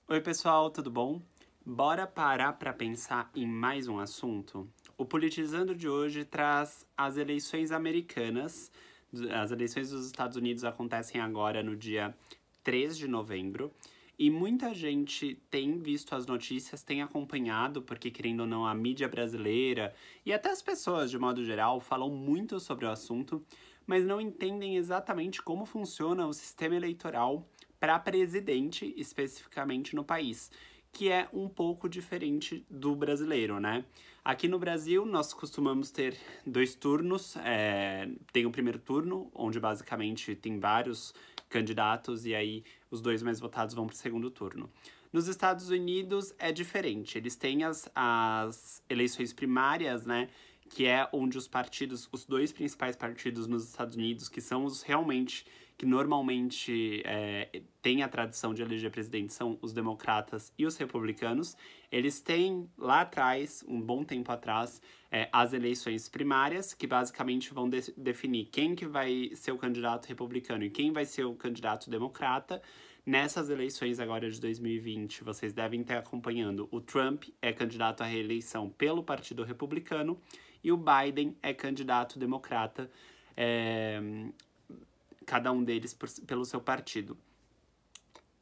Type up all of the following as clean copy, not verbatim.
Oi, pessoal, tudo bom? Bora parar para pensar em mais um assunto? O Politizando de hoje traz as eleições americanas. As eleições dos Estados Unidos acontecem agora no dia 3 de novembro. E muita gente tem visto as notícias, tem acompanhado, porque querendo ou não, a mídia brasileira e até as pessoas, de modo geral, falam muito sobre o assunto, mas não entendem exatamente como funciona o sistema eleitoral para presidente, especificamente no país, que é um pouco diferente do brasileiro, né? Aqui no Brasil, nós costumamos ter dois turnos. Tem o primeiro turno, onde basicamente tem vários candidatos, e aí os dois mais votados vão para o segundo turno. Nos Estados Unidos é diferente, eles têm as eleições primárias, né? Que é onde os partidos, os dois principais partidos nos Estados Unidos, que são os realmente que normalmente têm a tradição de eleger presidente, são os democratas e os republicanos. Eles têm lá atrás, um bom tempo atrás, as eleições primárias, que basicamente vão definir quem que vai ser o candidato republicano e quem vai ser o candidato democrata. Nessas eleições agora de 2020, vocês devem estar acompanhando. O Trump é candidato à reeleição pelo Partido Republicano e o Biden é candidato democrata, cada um deles pelo seu partido.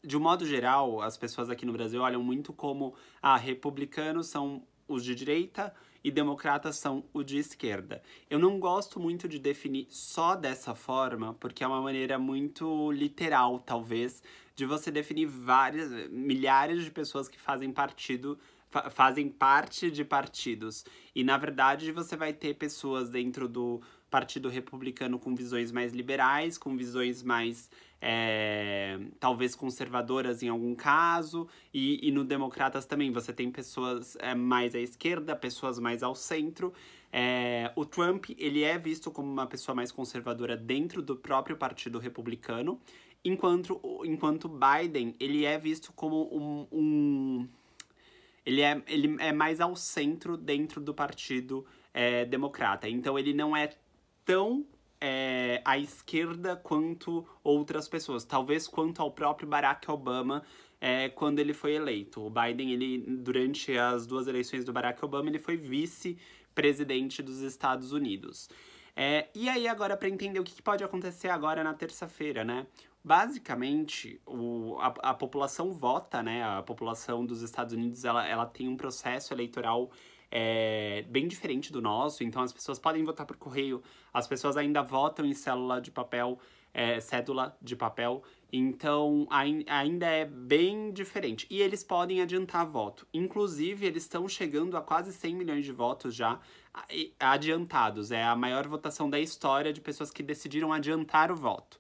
De um modo geral, as pessoas aqui no Brasil olham muito como republicanos são os de direita e democratas são os de esquerda. Eu não gosto muito de definir só dessa forma, porque é uma maneira muito literal, talvez, de você definir milhares de pessoas que fazem fazem parte de partidos. E, na verdade, você vai ter pessoas dentro do Partido Republicano com visões mais liberais, com visões mais, talvez, conservadoras em algum caso. E no Democratas também você tem pessoas mais à esquerda, pessoas mais ao centro. O Trump, ele é visto como uma pessoa mais conservadora dentro do próprio Partido Republicano, enquanto Biden, ele é visto como ele é mais ao centro dentro do Partido Democrata. Então ele não é tão à esquerda quanto outras pessoas. Talvez quanto ao próprio Barack Obama quando ele foi eleito. O Biden, ele, durante as duas eleições do Barack Obama, ele foi vice-presidente dos Estados Unidos. E aí, agora, para entender o que pode acontecer agora na terça-feira, né? Basicamente, a população vota, né? A população dos Estados Unidos, ela tem um processo eleitoral bem diferente do nosso. Então, as pessoas podem votar por correio, as pessoas ainda votam em cédula de papel. Então ainda é bem diferente. E eles podem adiantar voto. Inclusive, eles estão chegando a quase 100 milhões de votos já adiantados. É a maior votação da história de pessoas que decidiram adiantar o voto.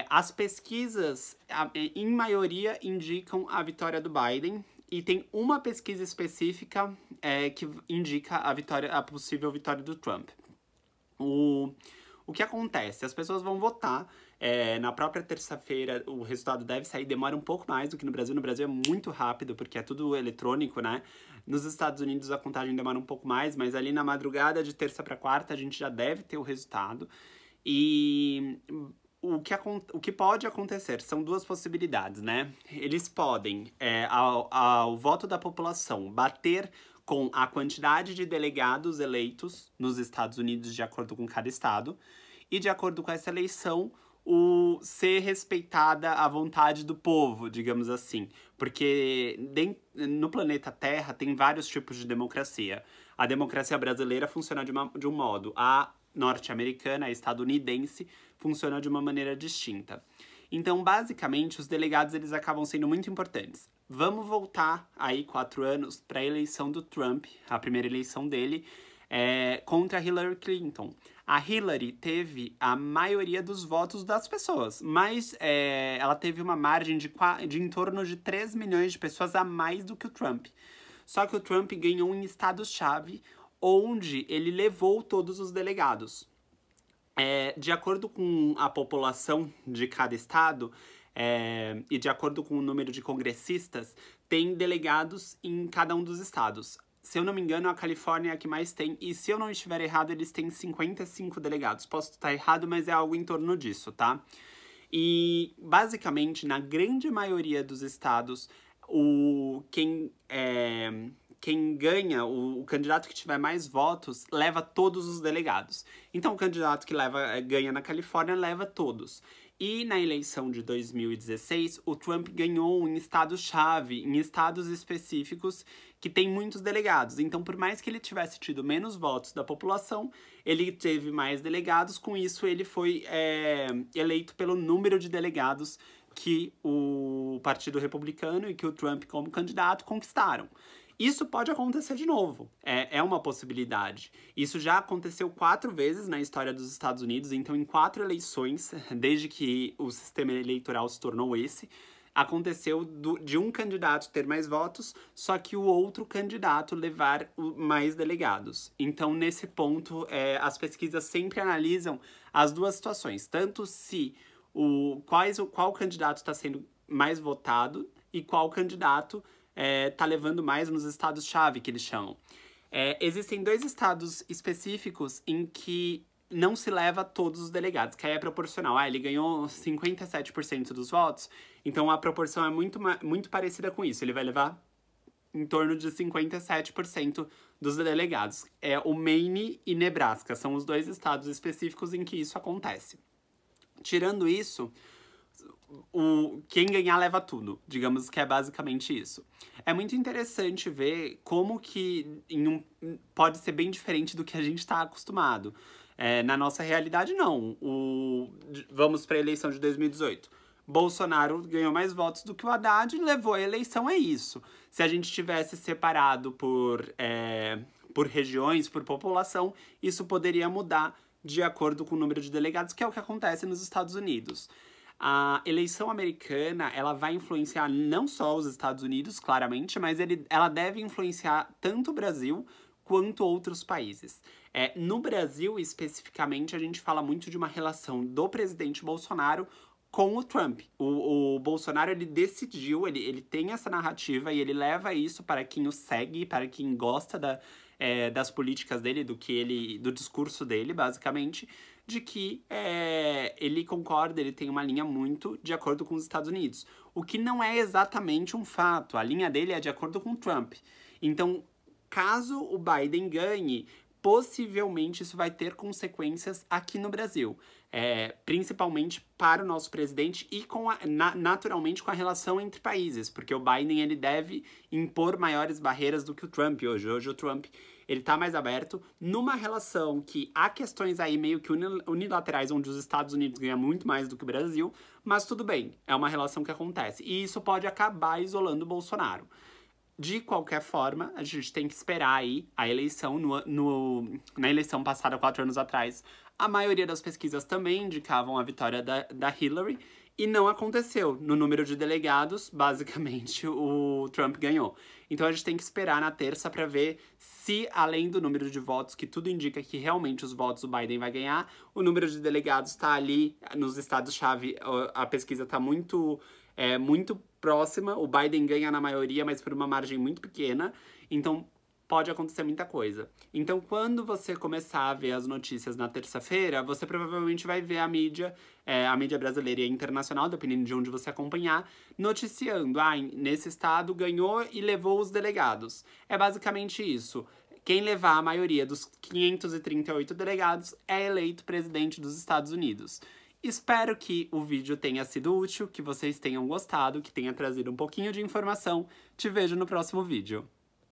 As pesquisas, em maioria, indicam a vitória do Biden. E tem uma pesquisa específica que indica a possível vitória do Trump. O que acontece? As pessoas vão votar. Na própria terça-feira, o resultado deve sair. Demora um pouco mais do que no Brasil. No Brasil é muito rápido, porque é tudo eletrônico, né? Nos Estados Unidos a contagem demora um pouco mais, mas ali na madrugada de terça para quarta a gente já deve ter o resultado. E o que pode acontecer são duas possibilidades, né? Eles podem, ao voto da população, bater com a quantidade de delegados eleitos nos Estados Unidos de acordo com cada estado, e de acordo com essa eleição, ser respeitada a vontade do povo, digamos assim. Porque no planeta Terra tem vários tipos de democracia. A democracia brasileira funciona de um modo, a norte-americana, a estadunidense, funciona de uma maneira distinta. Então, basicamente, os delegados eles acabam sendo muito importantes. Vamos voltar aí 4 anos para a eleição do Trump, a primeira eleição dele, contra Hillary Clinton. A Hillary teve a maioria dos votos das pessoas, mas ela teve uma margem de em torno de 3 milhões de pessoas a mais do que o Trump. Só que o Trump ganhou em estados-chave, onde ele levou todos os delegados. De acordo com a população de cada estado e de acordo com o número de congressistas, tem delegados em cada um dos estados. Se eu não me engano, a Califórnia é a que mais tem, e se eu não estiver errado, eles têm 55 delegados. Posso estar errado, mas é algo em torno disso, tá? E, basicamente, na grande maioria dos estados, quem ganha, o candidato que tiver mais votos, leva todos os delegados. Então, o candidato que ganha na Califórnia leva todos. E na eleição de 2016, o Trump ganhou em estados-chave, em estados específicos que tem muitos delegados. Então, por mais que ele tivesse tido menos votos da população, ele teve mais delegados. Com isso, ele foi eleito pelo número de delegados que o Partido Republicano e que o Trump, como candidato, conquistaram. Isso pode acontecer de novo, é uma possibilidade. Isso já aconteceu 4 vezes na história dos Estados Unidos, então em 4 eleições, desde que o sistema eleitoral se tornou esse, aconteceu de um candidato ter mais votos, só que o outro candidato levar mais delegados. Então, nesse ponto, as pesquisas sempre analisam as duas situações, tanto se qual candidato está sendo mais votado e qual candidato tá levando mais nos estados-chave, que eles chamam. Existem 2 estados específicos em que não se leva todos os delegados, que aí é proporcional. Ele ganhou 57% dos votos, então a proporção é muito parecida com isso. Ele vai levar em torno de 57% dos delegados. O Maine e Nebraska são os 2 estados específicos em que isso acontece. Tirando isso, quem ganhar leva tudo, digamos que é basicamente isso. É muito interessante ver como que pode ser bem diferente do que a gente está acostumado. Na nossa realidade, não. Vamos para a eleição de 2018. Bolsonaro ganhou mais votos do que o Haddad e levou a eleição, é isso. Se a gente tivesse separado por regiões, por população, isso poderia mudar de acordo com o número de delegados, que é o que acontece nos Estados Unidos. A eleição americana, ela vai influenciar não só os Estados Unidos, claramente, mas ela deve influenciar tanto o Brasil quanto outros países. No Brasil, especificamente, a gente fala muito de uma relação do presidente Bolsonaro com o Trump. O Bolsonaro, ele decidiu, ele tem essa narrativa e ele leva isso para quem o segue, para quem gosta das políticas dele, do discurso dele, basicamente, de que ele concorda, ele tem uma linha muito de acordo com os Estados Unidos. O que não é exatamente um fato. A linha dele é de acordo com o Trump. Então, caso o Biden ganhe, possivelmente isso vai ter consequências aqui no Brasil. Principalmente para o nosso presidente e naturalmente com a relação entre países, porque o Biden ele deve impor maiores barreiras do que o Trump hoje. Hoje o Trump ele tá mais aberto numa relação que há questões aí meio que unilaterais, onde os Estados Unidos ganham muito mais do que o Brasil, mas tudo bem, é uma relação que acontece. E isso pode acabar isolando o Bolsonaro. De qualquer forma, a gente tem que esperar aí a eleição. Na eleição passada, 4 anos atrás, a maioria das pesquisas também indicavam a vitória da Hillary, e não aconteceu. No número de delegados, basicamente, o Trump ganhou. Então a gente tem que esperar na terça para ver se, além do número de votos, que tudo indica que realmente os votos o Biden vai ganhar, o número de delegados está ali nos estados-chave, a pesquisa está muito próxima, o Biden ganha na maioria, mas por uma margem muito pequena, então pode acontecer muita coisa. Então, quando você começar a ver as notícias na terça-feira, você provavelmente vai ver a mídia brasileira e internacional, dependendo de onde você acompanhar, noticiando, nesse estado ganhou e levou os delegados. É basicamente isso. Quem levar a maioria dos 538 delegados é eleito presidente dos Estados Unidos. Espero que o vídeo tenha sido útil, que vocês tenham gostado, que tenha trazido um pouquinho de informação. Te vejo no próximo vídeo.